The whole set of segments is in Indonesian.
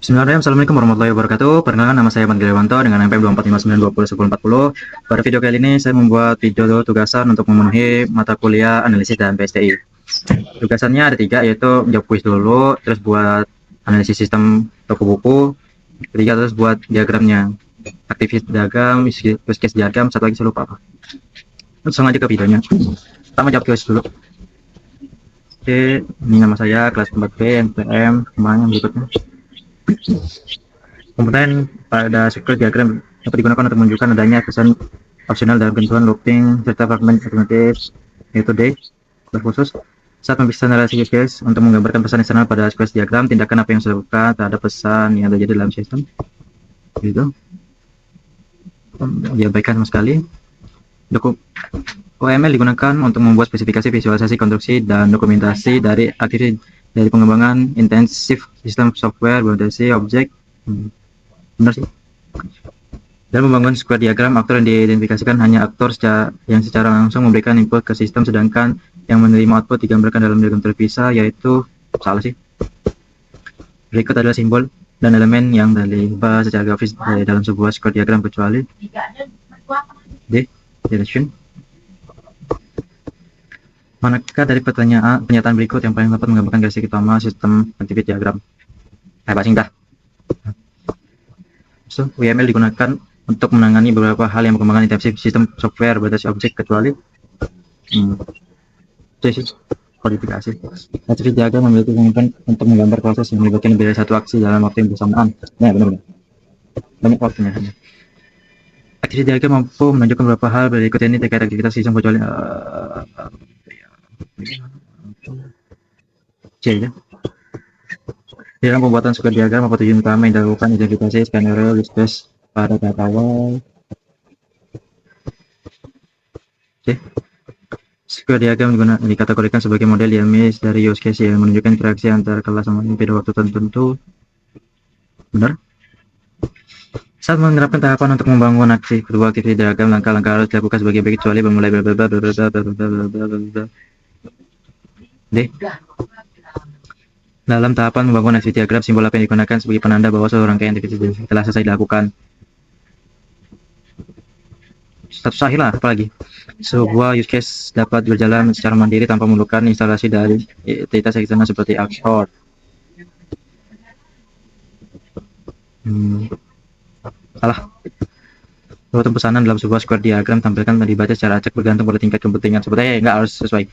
Bismillahirrahmanirrahim. Assalamualaikum warahmatullahi wabarakatuh. Perkenalkan, nama saya Bang Giriwanto dengan NPM 24592011040. Pada video kali ini saya membuat video tugasan untuk memenuhi mata kuliah analisis dan PSTI. Tugasannya ada 3, yaitu menjawab kuis dulu, terus buat analisis sistem toko buku, ketiga terus buat diagramnya, aktivis diagram, use case diagram, satu lagi saya lupa apa. Langsung aja ke videonya. Pertama jawab kuis dulu. Oke, ini nama saya, kelas 4B, NPM, kemana berikutnya. Komponen pada sirkuit diagram dapat digunakan untuk menunjukkan adanya kesan opsional dalam ketentuan looping serta fragmen otomatis, yaitu D berkhusus saat mempisah narasi use case untuk menggambarkan pesan eksternal pada sirkuit diagram. Tindakan apa yang harus dilakukan terhadap pesan yang terjadi dalam sistem, gitu. Diabaikan sama sekali. OML digunakan untuk membuat spesifikasi, visualisasi, konstruksi, dan dokumentasi dari aktivitas dari pengembangan intensif sistem software berorientasi objek. Benar sih. Dan membangun square diagram, aktor yang diidentifikasikan hanya aktor yang secara langsung memberikan input ke sistem, sedangkan yang menerima output digambarkan dalam diagram terpisah, yaitu salah sih. Berikut adalah simbol dan elemen yang terlibat secara grafis dalam sebuah square diagram kecuali D. Direction. Manakah dari pernyataan berikut yang paling dapat menggambarkan garis utama sistem aktivitas diagram? Basing dah. So, UML digunakan untuk menangani beberapa hal yang perkembangan intensif sistem software berbasis objek kecuali kodifikasi. Aktivitas diagram memiliki kemampuan untuk menggambar proses yang melibatkan lebih dari satu aksi dalam waktu yang bersamaan. Nah, benar-benar. Banyak waktunya. Aktivitas diagram mampu menunjukkan beberapa hal berikut ini terkait aktivitas sistem kecuali C ya. Di dalam pembuatan square diagram, apa tujuan utama yang dilakukan? Identifikasi skenario use case pada tahap awal. C. Square diagram dikategorikan sebagai model dinamis dari use case yang menunjukkan interaksi antara kelas sama ini pada waktu tertentu. Benar. Saat menerapkan tahapan untuk membangun kedua aktivitas diagram, langkah-langkah harus dilakukan sebagai berikut kecuali memulai D. Dalam tahapan membangun aktivitas diagram, simbol apa yang digunakan sebagai penanda bahwa seluruh rangkaian aktivitas telah selesai dilakukan? Status akhir lah, apalagi. Sebuah use case dapat berjalan secara mandiri tanpa memerlukan instalasi dari entitas eksternal seperti Oxford. Salah. Suatu pesanan dalam sebuah square diagram tampilkan dibaca secara acak bergantung pada tingkat kepentingan. Sebetulnya nggak harus sesuai.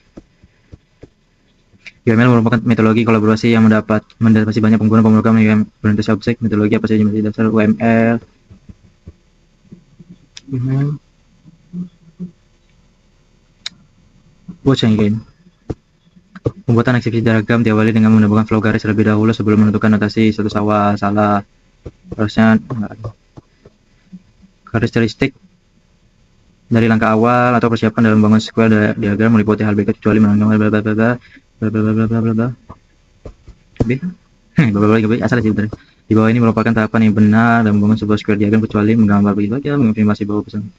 UML merupakan metodologi kolaborasi yang mendapati banyak pengguna pemrograman berorientasi objek. Metodologi apa saja menjadi dasar UML? Watch again. Pembuatan aktivitas diagram diawali dengan menambahkan flow garis terlebih dahulu sebelum menentukan notasi status awal. Salah. Harusnya karakteristik dari langkah awal atau persiapan dalam membangun square diagram meliputi hal berikut kecuali menanggung asal sih. Di bawah ini merupakan tahapan yang benar dalam membangun sebuah square diagram kecuali menggambar begitu aja, mengonfirmasi bahwa pesan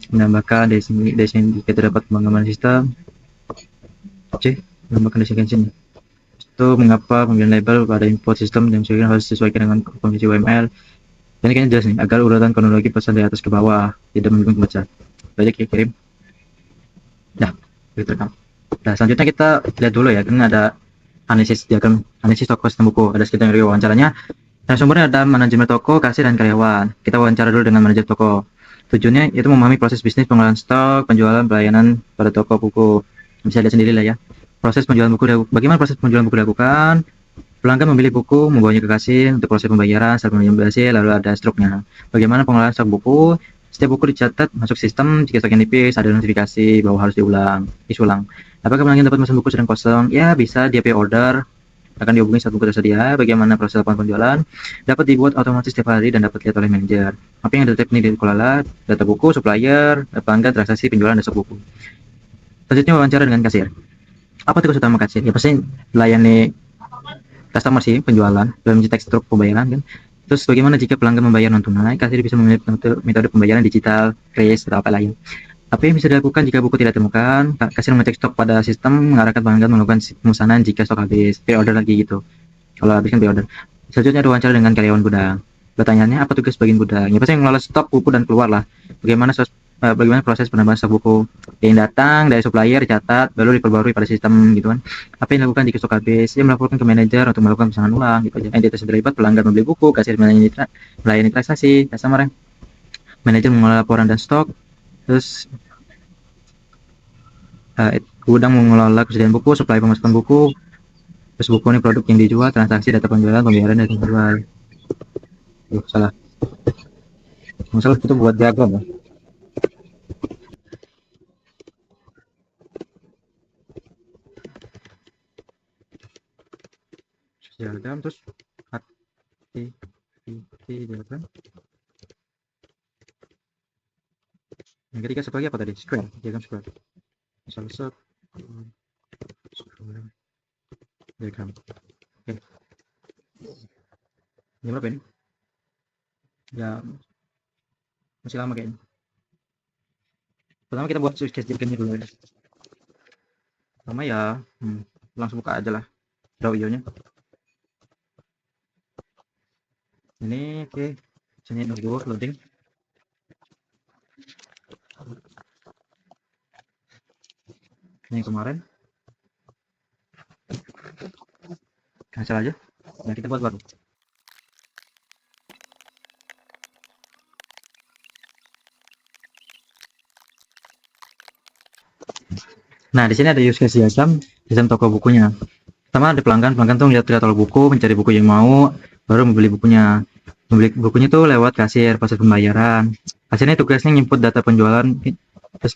menambahkan desain jika terdapat pengembangan sistem. C. Menambahkan desain itu mengapa pemilihan label pada input sistem dan harus disesuaikan dengan komposisi UML. Ini kayaknya jelas nih, agar urutan kronologi pesan dari atas ke bawah tidak membingungkan pembaca. Baik, kirim. Nah, direkam. Nah, selanjutnya kita lihat dulu ya, kan ada analisis diagram, analisis toko sistem buku, ada skenario wawancaranya. Nah, sumbernya ada manajemen toko, kasir, dan karyawan. Kita wawancara dulu dengan manajer toko. Tujuannya itu memahami proses bisnis, pengelolaan stok, penjualan, pelayanan pada toko buku. Bisa lihat sendiri lah ya. Proses penjualan buku, bagaimana proses penjualan buku dilakukan? Pelanggan memilih buku, membawanya ke kasir untuk proses pembayaran, saat berhasil, lalu ada struknya. Bagaimana pengelolaan stok buku? Setiap buku dicatat masuk sistem, jika stoknya nipis, ada notifikasi bahwa harus disulang. Apakah pelanggan dapat memesan buku sedang kosong? Ya, bisa dia pay order, akan dihubungi saat buku tersedia. Bagaimana proses laporan penjualan? Dapat dibuat otomatis setiap hari dan dapat dilihat oleh manajer. Apa yang ada teknik dikelola? Data buku, supplier, pelanggan, transaksi, penjualan, dan stok buku. Selanjutnya wawancara dengan kasir. Apa tugas utama kasir? Ya pasti melayani customer sih, penjualan, dalam mencetak struk pembayaran kan. Terus bagaimana jika pelanggan membayar non tunai? Kasir bisa memilih metode pembayaran digital, kris, atau apa lain. Apa yang bisa dilakukan jika buku tidak ditemukan? Kasir mengecek stok pada sistem, mengarahkan pelanggan melakukan pemesanan jika stok habis, pre-order lagi gitu. kalau habis kan pre-order. Selanjutnya ada wawancara dengan karyawan gudang. Pertanyaannya, apa tugas bagian gudang? Ya pasti mengelola stok buku dan keluar lah. Bagaimana proses penambahan stok buku yang datang dari supplier dicatat lalu diperbarui pada sistem gitu kan. Apa yang dilakukan jika stok habis? Dia melaporkan ke manajer untuk melakukan pesanan ulang gitu aja. Entitas yang terlibat, pelanggan membeli buku, kasir melayani transaksi, customer, manajer mengelola laporan dan stok, terus gudang mengelola kesediaan buku, supply pemasukan buku, terus buku ini produk yang dijual, transaksi, data penjualan, pembayaran, dan penjual. Salah. Masalah itu buat diagram ya. Diagram terus diagram. Yang ketiga satu lagi apa tadi? Square, diagram square. Misalnya square diagram. Oke. Ini berapa ini? Ya masih lama kayaknya. Pertama kita buat sketch diagramnya dulu ya. Pertama ya langsung buka aja lah draw io-nya. Ini oke. Sini dulu loading. Ini yang kemarin. Cancel aja. Nah kita buat baru. Nah, di sini ada use case diagram toko bukunya. Pertama ada pelanggan tuh lihat katalog buku, mencari buku yang mau, baru membeli bukunya. Membeli bukunya tuh lewat kasir, proses pembayaran. Kasirnya tugasnya input data penjualan, terus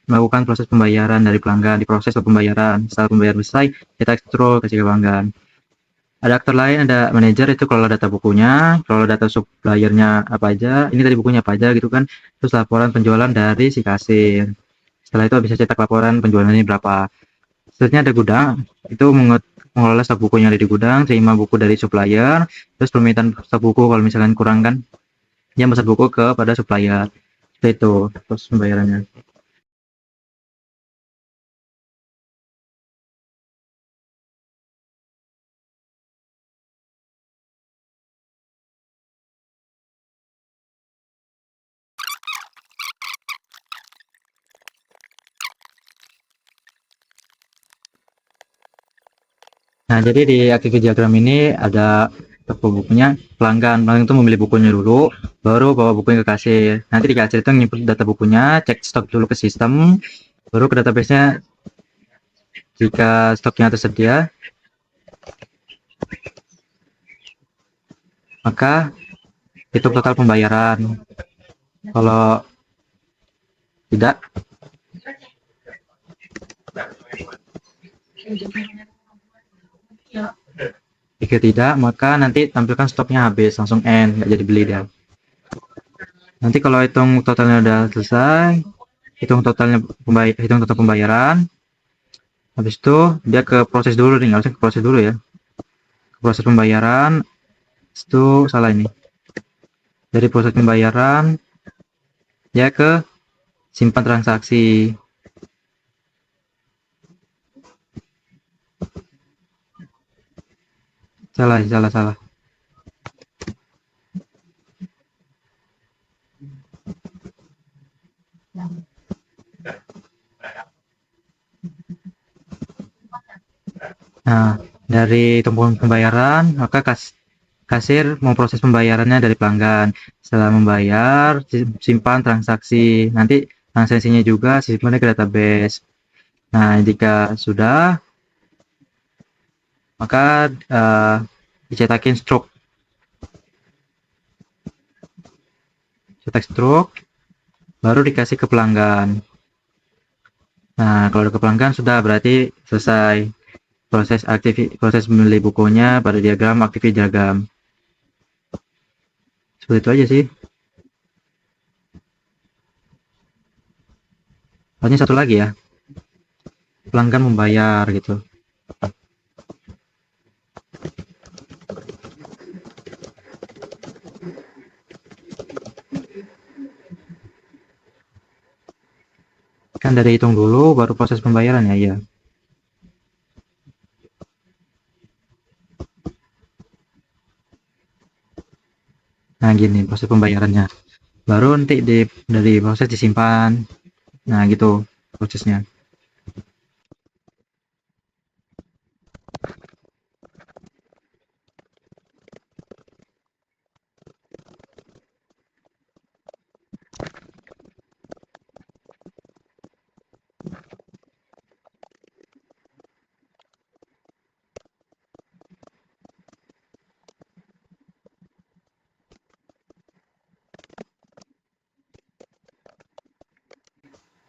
melakukan proses pembayaran dari pelanggan, diproses ke pembayaran. Setelah pembayaran selesai, kita extract kasih ke pelanggan. Ada aktor lain, ada manajer itu kelola data bukunya, kelola data suppliernya apa aja, ini tadi bukunya apa aja gitu kan. Terus laporan penjualan dari si kasir. Setelah itu bisa cetak laporan penjualan ini berapa. Selanjutnya ada gudang, itu mengelola stok buku yang ada di gudang, terima buku dari supplier, terus permintaan stok buku kalau misalkan kurang kan, dia pesan buku kepada supplier. Seperti itu terus pembayarannya. Nah, jadi di activity diagram ini ada toko bukunya, pelanggan itu membeli bukunya dulu, baru bawa bukunya ke kasir. Nanti di kasir itu input data bukunya, cek stok dulu ke sistem, baru ke database-nya. Jika stoknya tersedia, maka hitung total pembayaran. Kalau tidak, jika tidak, maka nanti tampilkan stoknya habis, langsung end, nggak jadi beli dia. Nanti kalau hitung totalnya udah selesai, hitung total pembayaran, habis itu dia ke proses dulu nih, harusnya ke proses dulu ya. Ke proses pembayaran, itu salah ini. Dari proses pembayaran, dia ke simpan transaksi. Salah. Nah, dari tumpuan pembayaran, maka kasir memproses pembayarannya dari pelanggan. Setelah membayar, simpan transaksi. Nanti transaksinya juga simpan ke database. Nah, jika sudah, maka dicetakin stroke. Cetak stroke, baru dikasih ke pelanggan. Nah, kalau ke pelanggan sudah berarti selesai proses membeli bukunya pada diagram activity diagram. Seperti itu aja sih. Hanya satu lagi ya, pelanggan membayar gitu. Kan dari hitung dulu baru proses pembayaran ya. Nah, gini proses pembayarannya. Baru nanti dari proses disimpan. Nah, gitu prosesnya.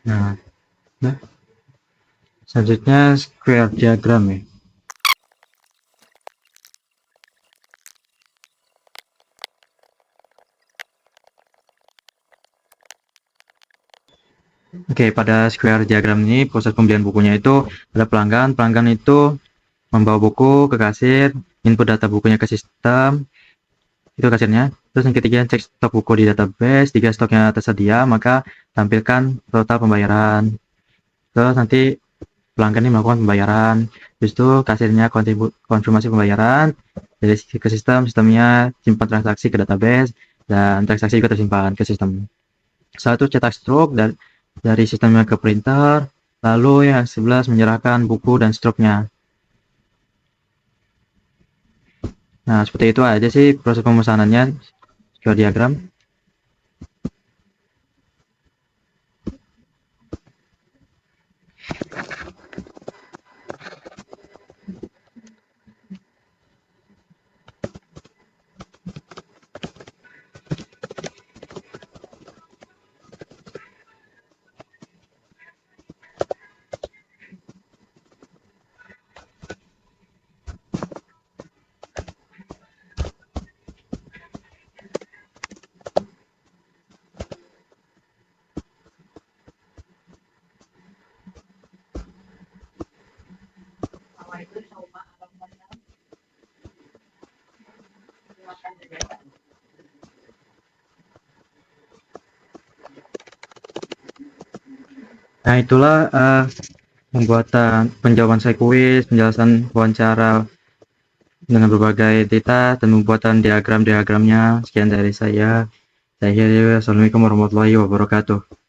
Nah, nah, selanjutnya square diagram ya. Oke, pada square diagram ini proses pembelian bukunya itu ada pelanggan. Pelanggan itu membawa buku ke kasir, input data bukunya ke sistem, itu kasirnya. Terus yang ketiga, cek stok buku di database. Jika stoknya tersedia, maka tampilkan total pembayaran. Terus nanti pelanggan ini melakukan pembayaran. Habis itu kasirnya konfirmasi pembayaran dari ke sistemnya simpan transaksi ke database, dan transaksi juga tersimpan ke sistem. Satu cetak struk dari sistemnya ke printer, lalu yang 11 menyerahkan buku dan struknya. Nah, seperti itu aja sih proses pemesanannya, square diagram. Nah, itulah pembuatan penjawaban saya kuis, penjelasan wawancara dengan berbagai data, dan pembuatan diagram-diagramnya. Sekian dari saya. Saya akhiri. Assalamualaikum warahmatullahi wabarakatuh.